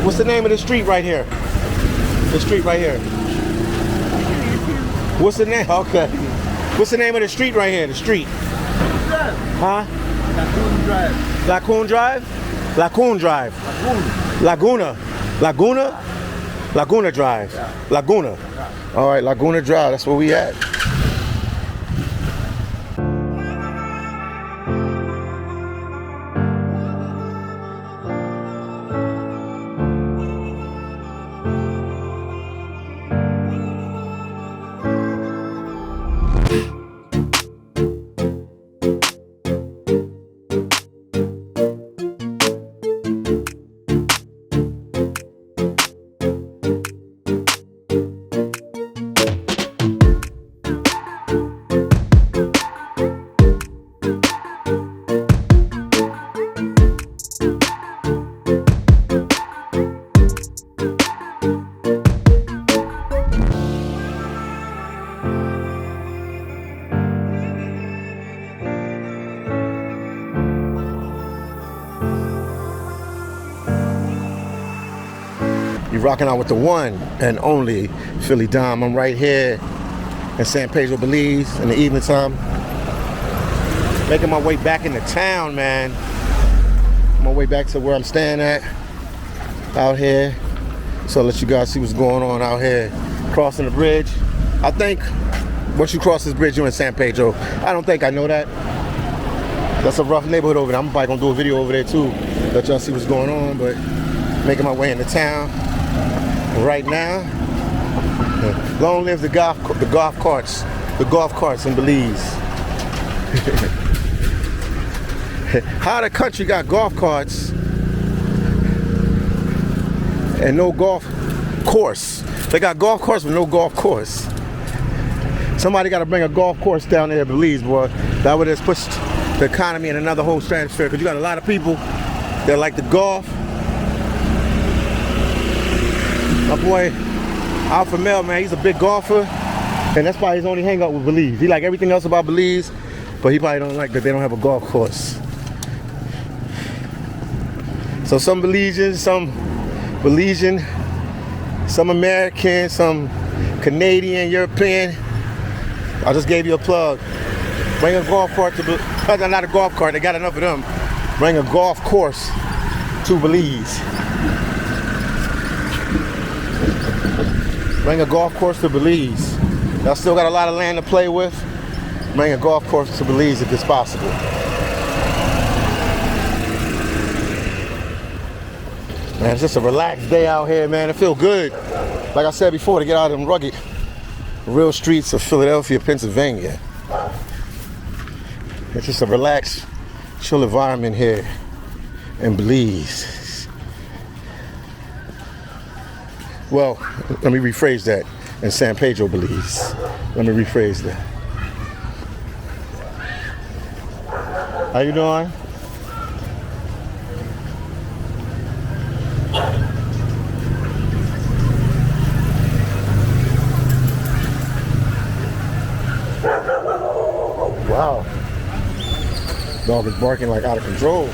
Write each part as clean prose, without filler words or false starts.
What's the name of the street right here? The street right here. What's the name? Okay. What's the name of the street right here? The street. Huh? Laguna Drive. Laguna Drive? Laguna Drive. Laguna? Laguna Drive. Laguna. All right, Laguna Drive. That's where we at. You're rocking out with the one and only Philly Dom. I'm right here in San Pedro, Belize in the evening time. Making my way back into town, man. On my way back to where I'm staying at out here. So I'll let you guys see what's going on out here. Crossing the bridge. I think once you cross this bridge, you're in San Pedro. I don't think I know that. That's a rough neighborhood over there. I'm probably gonna do a video over there too. Let y'all see what's going on, but making my way into town. Right now, long live the golf carts in Belize. How the country got golf carts and no golf course? They got golf carts with no golf course. Somebody got to bring a golf course down there in Belize, boy. That would have pushed the economy in another whole stratosphere, because you got a lot of people that like to golf. My boy Alpha Mel, man, he's a big golfer, and that's why he's only hang out with Belize. He like everything else about Belize, but he probably don't like that they don't have a golf course. So some Belizeans, some American, some Canadian, European. I just gave you a plug. Bring a golf cart to not a golf cart, they got enough of them. Bring a golf course to Belize. Bring a golf course to Belize. Y'all still got a lot of land to play with. Bring a golf course to Belize if it's possible. Man, it's just a relaxed day out here, man. It feels good. Like I said before, to get out of them rugged, real streets of Philadelphia, Pennsylvania. It's just a relaxed, chill environment here in Belize. Well, let me rephrase that. In San Pedro, Belize. Let me rephrase that. How you doing? Wow. Dog is barking like out of control.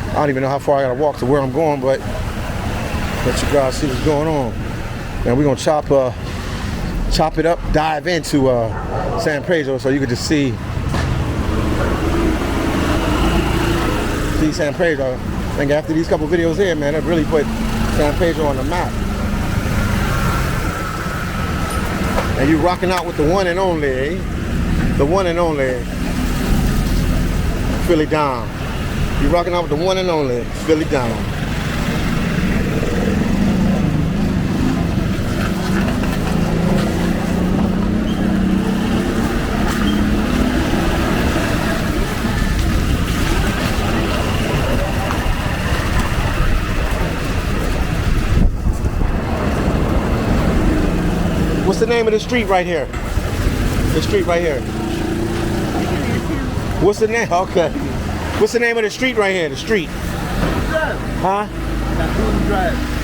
I don't even know how far I gotta walk to where I'm going, but let you guys see what's going on. Now we're gonna chop it up, dive into San Pedro, so you can just see San Pedro. I think after these couple videos here, man, that really put San Pedro on the map. And you rocking out with the one and only, eh? The one and only Philly Dom. You rocking out with the one and only Philly Dom. What's the name of the street right here? The street right here. What's the name? Okay. What's the name of the street right here? The street. Huh?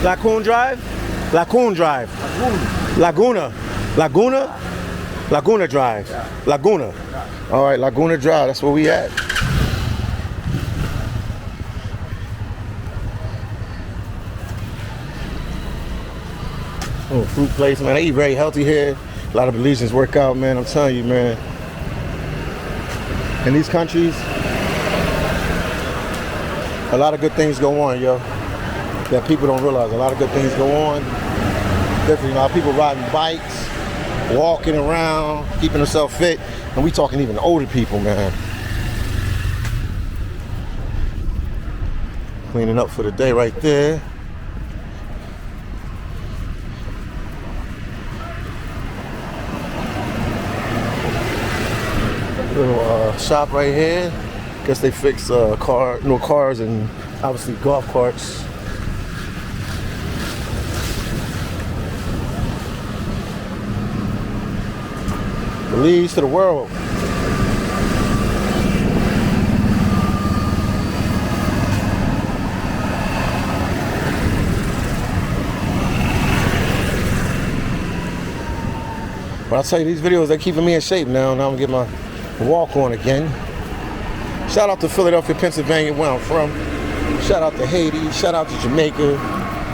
Laguna Drive. Laguna Drive? Laguna. Laguna? Laguna Drive. Yeah. Laguna. Yeah. All right, Laguna Drive. That's where we at. Oh, fruit place, man. They eat very healthy here. A lot of Belizeans work out, man. I'm telling you, man. In these countries, a lot of good things go on, yo. That people don't realize. A lot of good things go on. Definitely, you know, people riding bikes, walking around, keeping themselves fit, and we talking even older people, man. Cleaning up for the day right there. Little shop right here. Guess they fix cars and obviously golf carts. Belize to the world. But I'll tell you, these videos, they're keeping me in shape now. Now I'm getting my walk on again. Shout out to Philadelphia, Pennsylvania, where I'm from. Shout out to Haiti. Shout out to Jamaica.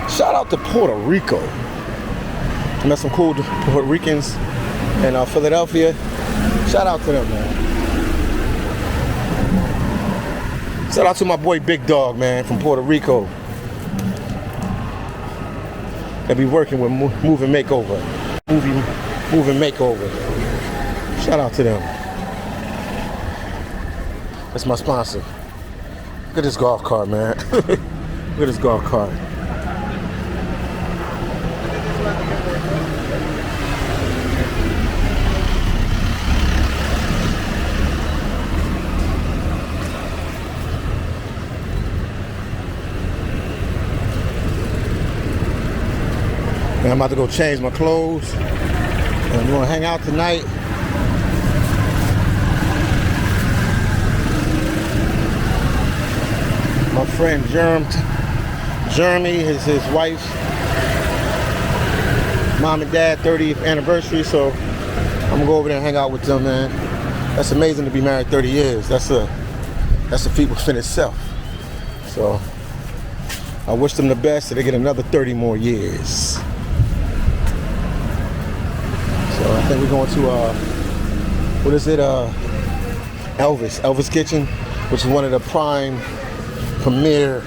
Shout out to Puerto Rico. I met some cool Puerto Ricans in Philadelphia. Shout out to them, man. Shout out to my boy Big Dog, man, from Puerto Rico. They be working with Moving Makeover. Moving Makeover. Shout out to them. That's my sponsor. Look at this golf cart, man. Look at this golf cart. And I'm about to go change my clothes. And I'm gonna hang out tonight. My friend Jeremy, his wife's mom and dad 30th anniversary, so I'm gonna go over there and hang out with them, man. That's amazing to be married 30 years. That's a feat within itself. So I wish them the best so they get another 30 more years. So I think we're going to what is it? Elvis Kitchen, which is one of the prime premier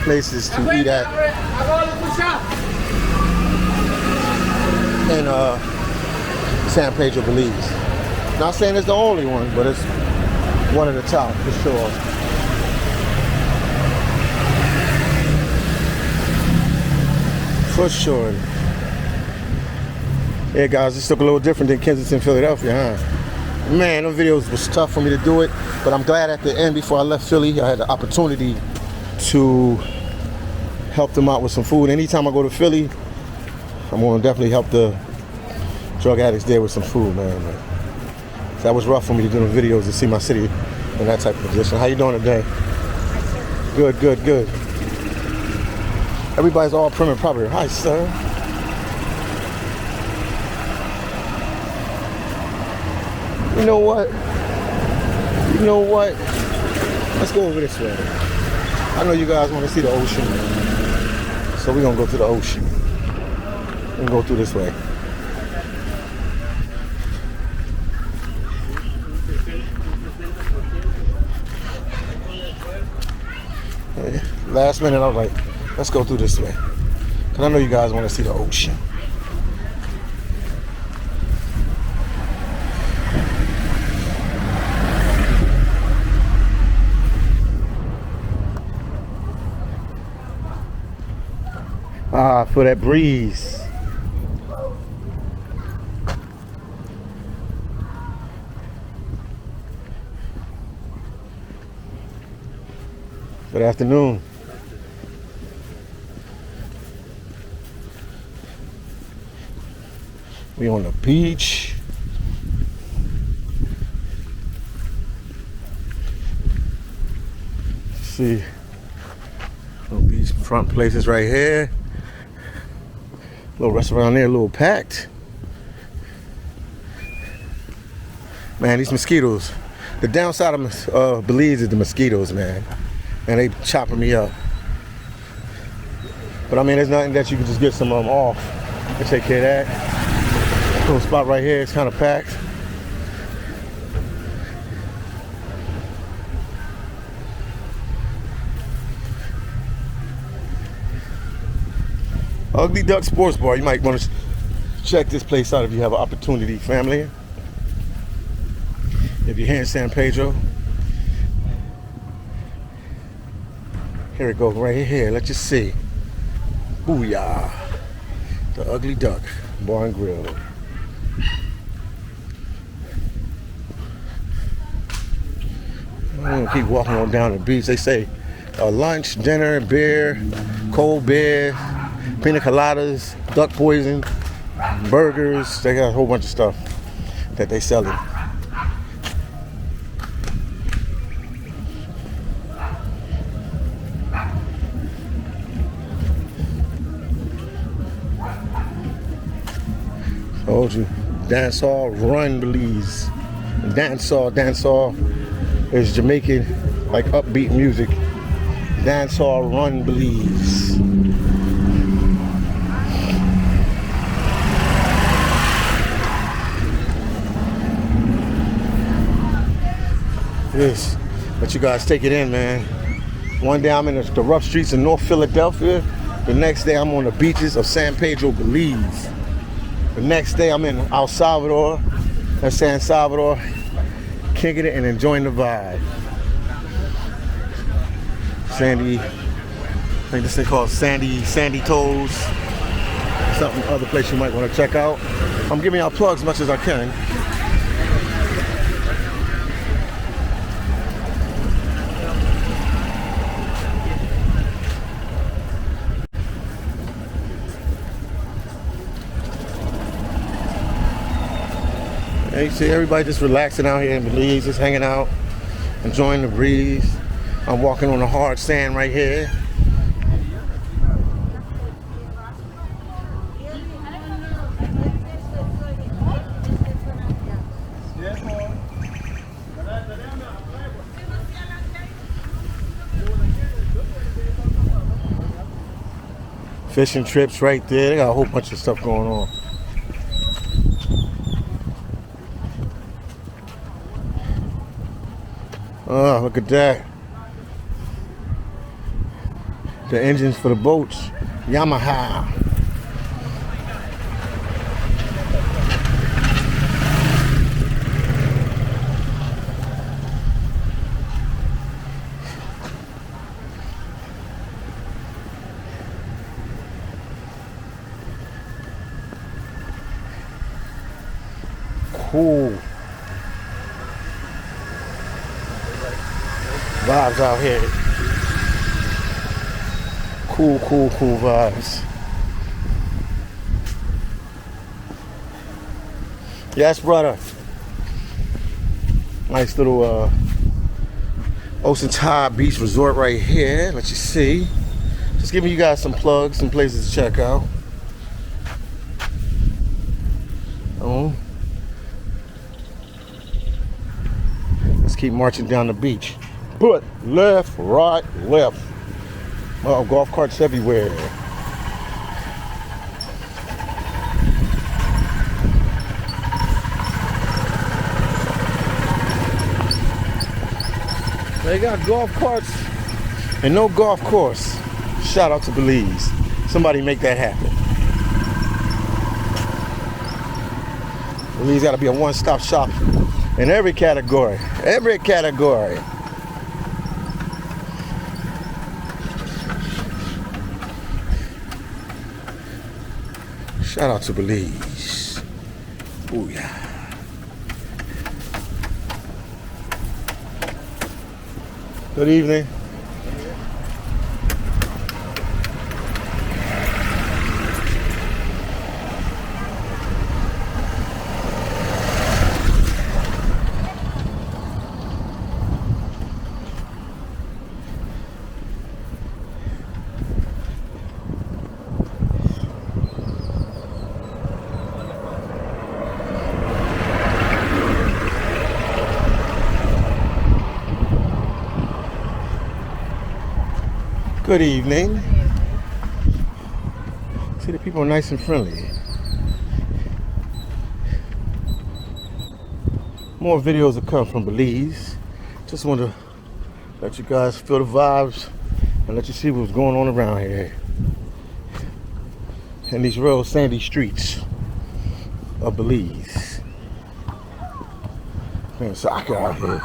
places to eat at in San Pedro, Belize. Not saying it's the only one, but it's one of the top for sure. For sure. Yeah, guys, this look a little different than Kensington, Philadelphia, huh? Man, those videos was tough for me to do it, but I'm glad at the end, before I left Philly, I had the opportunity to help them out with some food. Anytime I go to Philly, I'm going to definitely help the drug addicts there with some food, man. That was rough for me to do the videos and see my city in that type of position. How you doing today? Good, good, good. Everybody's all prim and proper. Hi, sir. You know what? Let's go over this way. I know you guys want to see the ocean, so we're gonna go to the ocean. We're gonna go through this way. Last minute, I was like, let's go through this way. Because I know you guys want to see the ocean. Ah, for that breeze. Good afternoon. We on the beach. Let's see, little beach front places right here. Little restaurant there, a little packed. Man, these mosquitoes. The downside of Belize is the mosquitoes, man. And they chopping me up. But I mean, there's nothing that you can just get some of them off and take care of that. Little spot right here, it's kind of packed. Ugly Duck Sports Bar. You might want to check this place out if you have an opportunity, family. If you're here in San Pedro. Here it goes, right here. Let's just see. Booyah. The Ugly Duck Bar and Grill. I'm gonna keep walking on down the beach. They say lunch, dinner, beer, cold beer, pina coladas, duck poison, burgers. They got a whole bunch of stuff that they sell it. Told you, dancehall, run Belize. Dancehall is Jamaican, like upbeat music. Dancehall, run Belize. Yes, but you guys take it in, man. One day I'm in the rough streets of North Philadelphia. The next day I'm on the beaches of San Pedro, Belize. The next day I'm in El Salvador, that's San Salvador, kicking it and enjoying the vibe. Sandy, I think this thing called Sandy Toes. Something other place you might want to check out. I'm giving y'all plugs as much as I can. And you see everybody just relaxing out here in Belize, just hanging out, enjoying the breeze. I'm walking on the hard sand right here. Fishing trips right there. They got a whole bunch of stuff going on. Oh, look at that. The engines for the boats. Yamaha. Cool vibes out here. Cool vibes. Yes, brother. Nice little Ocean Tide Beach Resort right here. Let you see. Just giving you guys some plugs, some places to check out. Oh. Let's keep marching down the beach. But left, right, left. Oh, golf carts everywhere. They got golf carts and no golf course. Shout out to Belize. Somebody make that happen. Belize got to be a one-stop shop in every category. Every category. Shout out to Belize. Ooh, yeah. Good evening. Good evening. See, the people are nice and friendly. More videos will come from Belize. Just want to let you guys feel the vibes and let you see what's going on around here. In these real sandy streets of Belize. Man, soccer out here.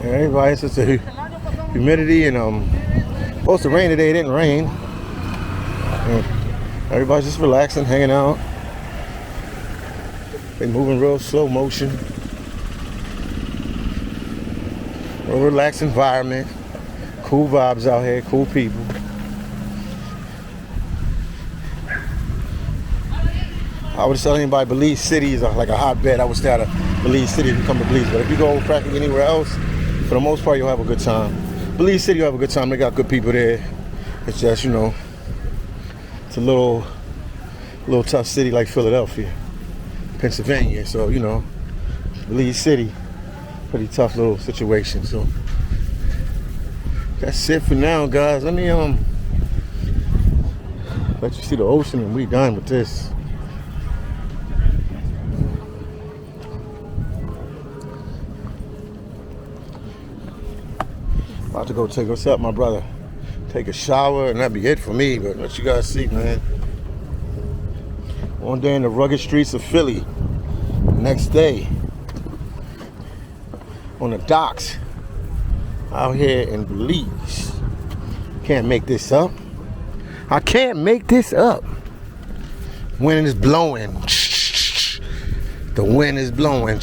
Everybody, it's just the humidity and supposed to rain today. It didn't rain. Everybody's just relaxing, hanging out. They moving real slow motion. Real relaxed environment. Cool vibes out here. Cool people. I would tell anybody Belize City is like a hotbed. I would stay out of Belize City if you come to Belize. But if you go practically anywhere else, for the most part, you'll have a good time. Belize City, you'll have a good time. They got good people there. It's just, you know, it's a little tough city like Philadelphia, Pennsylvania. So, you know, Belize City, pretty tough little situation. So that's it for now, guys. Let me let you see the ocean and we done with this. About to go take what's up, my brother. Take a shower and that'd be it for me. But let you guys see, man. One day in the rugged streets of Philly. Next day on the docks out here in Belize. Can't make this up. I can't make this up. Wind is blowing. The wind is blowing.